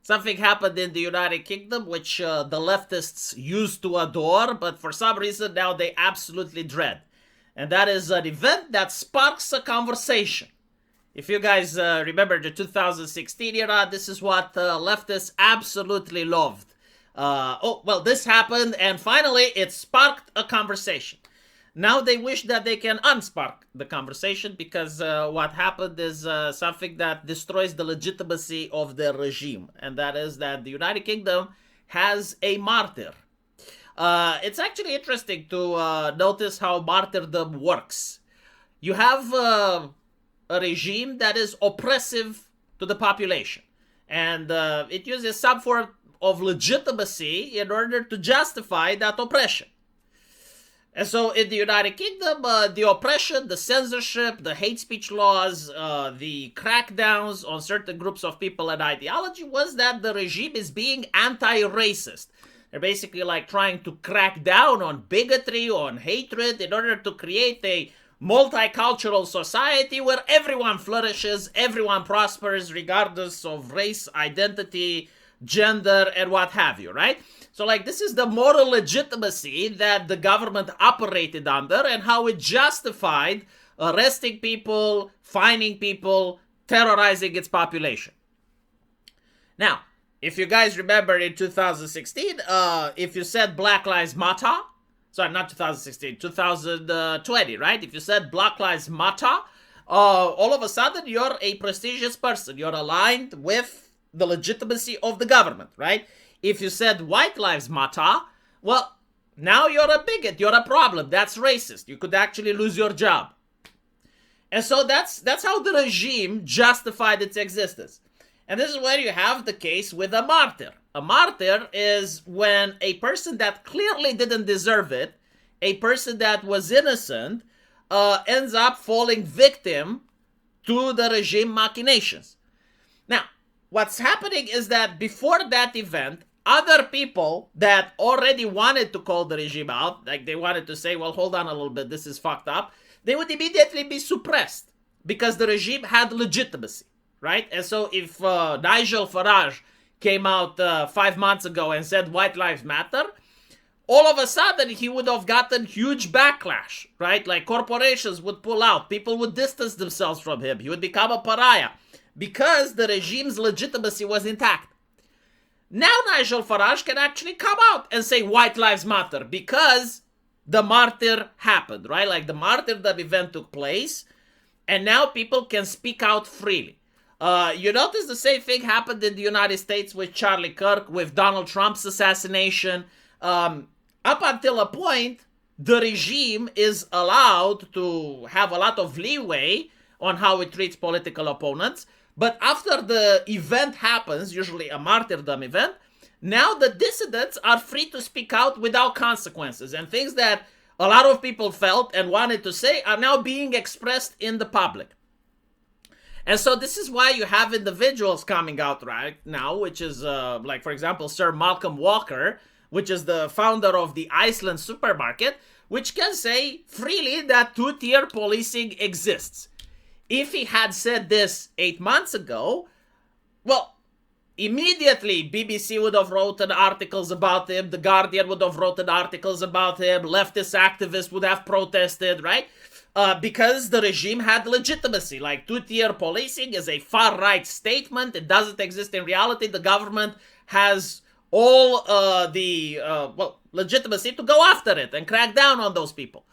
Something happened in the United Kingdom which the leftists used to adore, but for some reason now they absolutely dread. And that is an event that sparks a conversation. If you guys remember the 2016 era, this is what leftists absolutely loved. This happened, and finally it sparked a conversation. Now they wish that they can unspark the conversation because what happened is something that destroys the legitimacy of the regime, and that is that the United Kingdom has a martyr. It's actually interesting to notice how martyrdom works. You have a regime that is oppressive to the population, and it uses some form of legitimacy in order to justify that oppression. And so in the United Kingdom, the oppression, the censorship, the hate speech laws, the crackdowns on certain groups of people and ideology was that the regime is being anti-racist. They're basically like trying to crack down on bigotry, on hatred, in order to create a multicultural society where everyone flourishes, everyone prospers, regardless of race, identity, gender, and what have you, right? So, like, this is the moral legitimacy that the government operated under and how it justified arresting people, fining people, terrorizing its population. Now, if you guys remember in 2016, if you said Black Lives Matter, sorry, not 2016, 2020, right? If you said Black Lives Matter, all of a sudden you're a prestigious person. You're aligned with the legitimacy of the government, right? If you said White Lives Matter, well, now you're a bigot, you're a problem, that's racist. You could actually lose your job. And so that's how the regime justified its existence. And this is where you have the case with a martyr. A martyr is when a person that clearly didn't deserve it, a person that was innocent, ends up falling victim to the regime machinations. Now, what's happening is that before that event, other people that already wanted to call the regime out, like they wanted to say, well, hold on a little bit, this is fucked up, they would immediately be suppressed because the regime had legitimacy, right? And so if Nigel Farage came out 5 months ago and said White Lives Matter, all of a sudden he would have gotten huge backlash, right? Like corporations would pull out, people would distance themselves from him, he would become a pariah because the regime's legitimacy was intact. Now Nigel Farage can actually come out and say White Lives Matter because the martyr happened, right? Like the martyrdom event took place, and now people can speak out freely. You notice the same thing happened in the United States with Charlie Kirk, with Donald Trump's assassination. Up until a point, the regime is allowed to have a lot of leeway on how it treats political opponents. But after the event happens, usually a martyrdom event, now the dissidents are free to speak out without consequences. And things that a lot of people felt and wanted to say are now being expressed in the public. And so this is why you have individuals coming out right now, which is like, for example, Sir Malcolm Walker, which is the founder of the Iceland supermarket, which can say freely that two-tier policing exists. If he had said this 8 months ago, well, immediately BBC would have written articles about him, The Guardian would have written articles about him, leftist activists would have protested, right? Because the regime had legitimacy. Like, two-tier policing is a far-right statement. It doesn't exist in reality. The government has all the legitimacy to go after it and crack down on those people.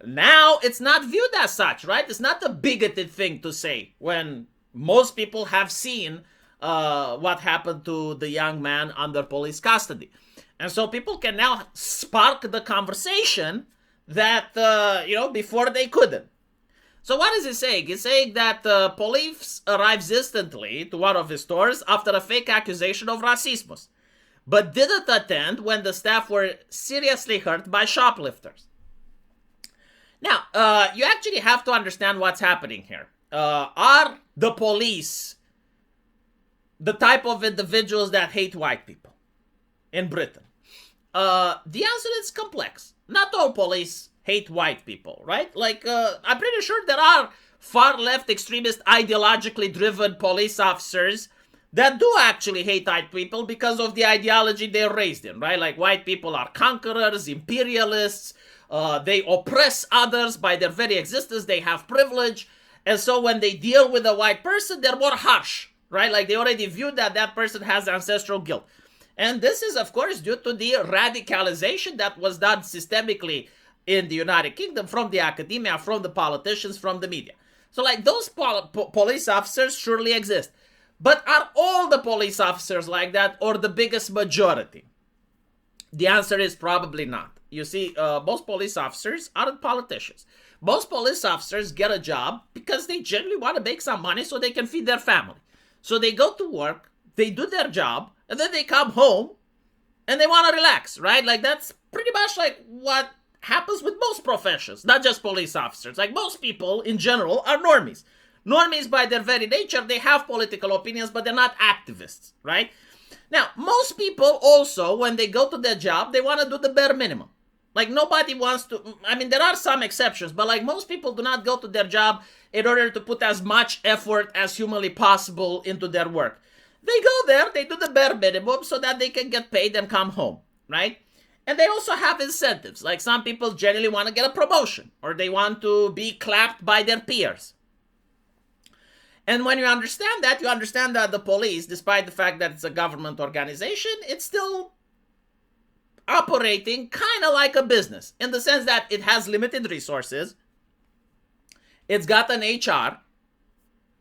Now, it's not viewed as such, right? It's not a bigoted thing to say when most people have seen what happened to the young man under police custody. And so people can now spark the conversation that, before they couldn't. So what is he saying? He's saying that police arrives instantly to one of his stores after a fake accusation of racism, but didn't attend when the staff were seriously hurt by shoplifters. Now, you actually have to understand what's happening here. Are the police the type of individuals that hate white people in Britain? The answer is complex. Not all police hate white people, right? Like, I'm pretty sure there are far left extremist, ideologically driven police officers that do actually hate white people because of the ideology they're raised in, right? Like white people are conquerors, imperialists, they oppress others by their very existence, they have privilege. And so when they deal with a white person, they're more harsh, right? Like they already view that that person has ancestral guilt. And this is, of course, due to the radicalization that was done systemically in the United Kingdom from the academia, from the politicians, from the media. So like those police officers surely exist. But are all the police officers like that, or the biggest majority? The answer is probably not. You see, most police officers aren't politicians. Most police officers get a job because they generally want to make some money so they can feed their family. So they go to work, they do their job, and then they come home and they want to relax, right? Like that's pretty much like what happens with most professions, not just police officers. Like most people in general are normies. Normies, by their very nature, they have political opinions, but they're not activists, right? Now, most people also, when they go to their job, they want to do the bare minimum. Like nobody wants to, I mean, there are some exceptions, but like most people do not go to their job in order to put as much effort as humanly possible into their work. They go there, they do the bare minimum so that they can get paid and come home, right? And they also have incentives. Like some people generally want to get a promotion or they want to be clapped by their peers. And when you understand that, the police, despite the fact that it's a government organization, it's still operating kind of like a business in the sense that it has limited resources. It's got an HR.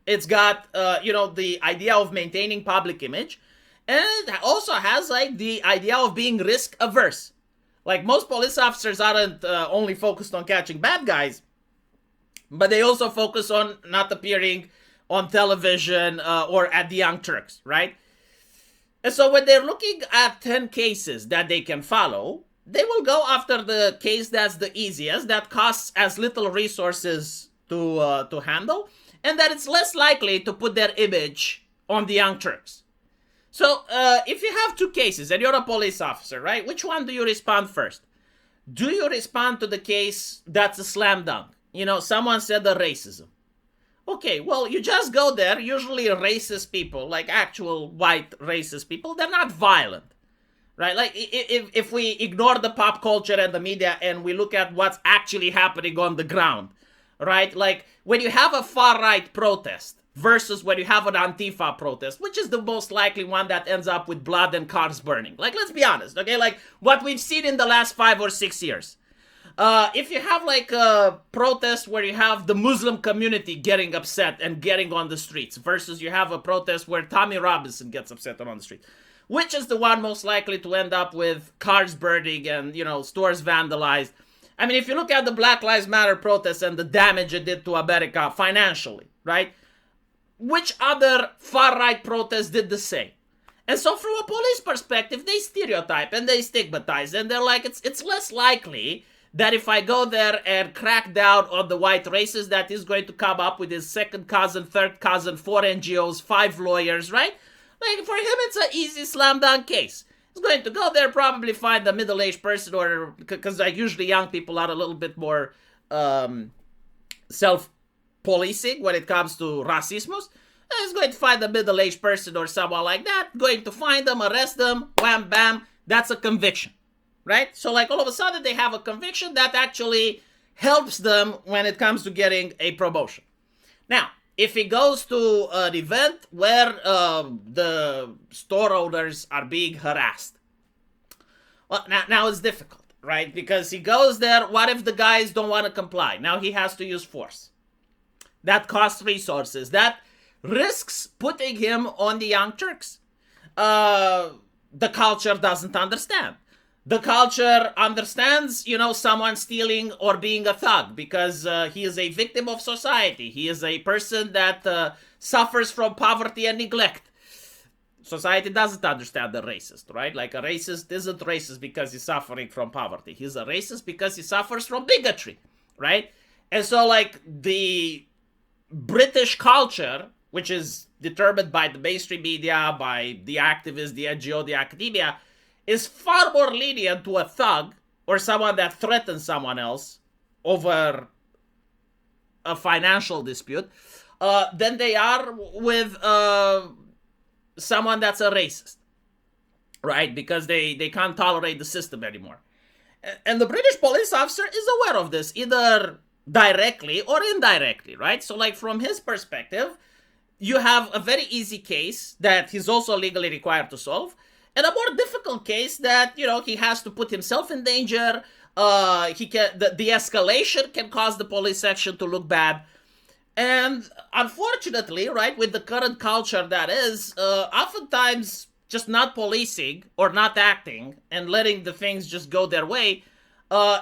It's got, the idea of maintaining public image. And it also has like the idea of being risk averse. Like most police officers aren't only focused on catching bad guys, but they also focus on not appearing on television or at the Young Turks, right? And so when they're looking at 10 cases that they can follow, they will go after the case that's the easiest, that costs as little resources to handle, and that it's less likely to put their image on the Young Turks. So if you have two cases and you're a police officer, right, which one do you respond first? Do you respond to the case that's a slam dunk? Someone said the racism. Okay, well, you just go there. Usually racist people, like actual white racist people, they're not violent, right? Like if we ignore the pop culture and the media and we look at what's actually happening on the ground, right? Like when you have a far-right protest versus when you have an Antifa protest, which is the most likely one that ends up with blood and cars burning. Like, let's be honest, okay? Like what we've seen in the last 5 or 6 years. If you have like a protest where you have the Muslim community getting upset and getting on the streets versus you have a protest where Tommy Robinson gets upset and on the street, which is the one most likely to end up with cars burning and, stores vandalized? I mean, if you look at the Black Lives Matter protests and the damage it did to America financially, right? Which other far-right protests did the same? And so from a police perspective, they stereotype and they stigmatize and they're like, it's less likely that if I go there and crack down on the white racist, that he's going to come up with his second cousin, third cousin, 4 NGOs, 5 lawyers, right? Like, for him, it's an easy slam dunk case. He's going to go there, probably find a middle-aged person, or because like usually young people are a little bit more self-policing when it comes to racismus. He's going to find a middle-aged person or someone like that, going to find them, arrest them, wham, bam, that's a conviction. Right? So like all of a sudden they have a conviction that actually helps them when it comes to getting a promotion. Now, if he goes to an event where the store owners are being harassed, well, now it's difficult, right? Because he goes there, what if the guys don't want to comply? Now he has to use force. That costs resources. That risks putting him on the Young Turks. The culture doesn't understand. The culture understands, someone stealing or being a thug because he is a victim of society. He is a person that suffers from poverty and neglect. Society doesn't understand the racist, right? Like a racist isn't racist because he's suffering from poverty. He's a racist because he suffers from bigotry, right? And so like the British culture, which is determined by the mainstream media, by the activists, the NGO, the academia, is far more lenient to a thug or someone that threatens someone else over a financial dispute than they are with someone that's a racist, right? Because they can't tolerate the system anymore. And the British police officer is aware of this, either directly or indirectly, right? So, like, from his perspective, you have a very easy case that he's also legally required to solve, and a more difficult case that, you know, he has to put himself in danger. The escalation can cause the police action to look bad. And unfortunately, right, with the current culture that is, oftentimes just not policing or not acting and letting the things just go their way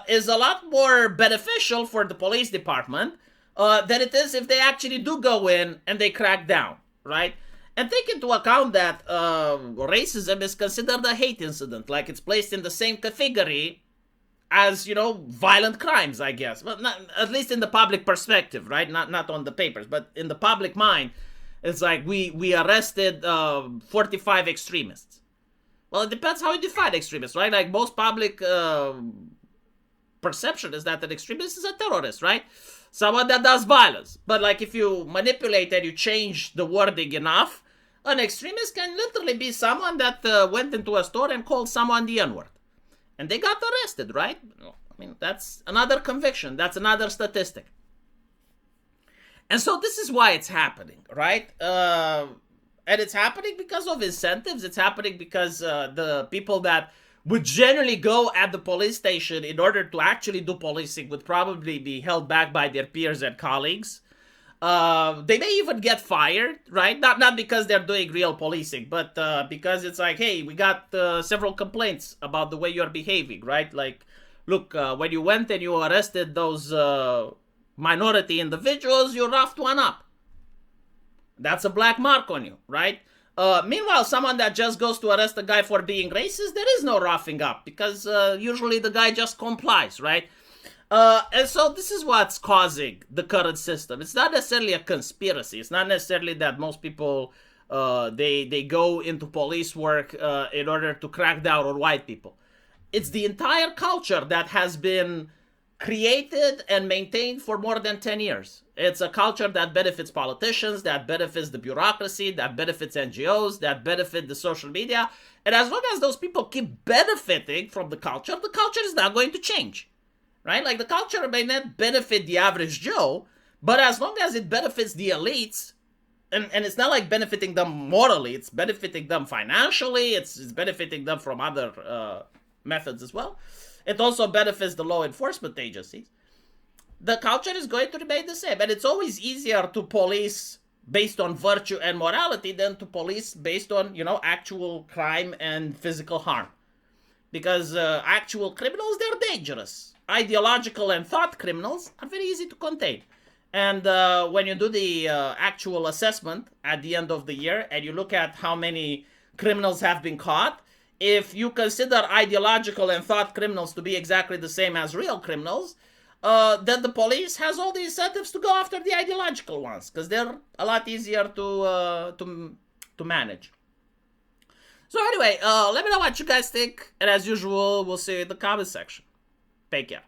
is a lot more beneficial for the police department than it is if they actually do go in and they crack down, right? And take into account that racism is considered a hate incident, like it's placed in the same category as, you know, violent crimes, I guess. But not, at least in the public perspective, right? Not on the papers, but in the public mind, it's like we arrested 45 extremists. Well, it depends how you define extremists, right? Like most public perception is that an extremist is a terrorist, right? Someone that does violence. But like if you manipulate and you change the wording enough, an extremist can literally be someone that went into a store and called someone the N-word. And they got arrested, right? I mean, that's another conviction. That's another statistic. And so this is why it's happening, right? And it's happening because of incentives. It's happening because the people that would generally go at the police station in order to actually do policing would probably be held back by their peers and colleagues. They may even get fired, right? Not because they're doing real policing, but because it's like, hey, we got several complaints about the way you're behaving, right? Like, look, when you went and you arrested those minority individuals, you roughed one up. That's a black mark on you, right? Meanwhile, someone that just goes to arrest a guy for being racist, there is no roughing up because usually the guy just complies, right? And so this is what's causing the current system. It's not necessarily a conspiracy. It's not necessarily that most people, they go into police work in order to crack down on white people. It's the entire culture that has been created and maintained for more than 10 years. It's a culture that benefits politicians, that benefits the bureaucracy, that benefits NGOs, that benefit the social media. And as long as those people keep benefiting from the culture is not going to change. Right? Like the culture may not benefit the average Joe, but as long as it benefits the elites, and it's not like benefiting them morally, it's benefiting them financially, it's benefiting them from other methods as well. It also benefits the law enforcement agencies. The culture is going to remain the same. And it's always easier to police based on virtue and morality than to police based on, you know, actual crime and physical harm. Because actual criminals, they're dangerous. Ideological and thought criminals are very easy to contain. And when you do the actual assessment at the end of the year and you look at how many criminals have been caught, if you consider ideological and thought criminals to be exactly the same as real criminals, then the police has all the incentives to go after the ideological ones because they're a lot easier to manage. So anyway, let me know what you guys think. And as usual, we'll see you in the comment section. Take care.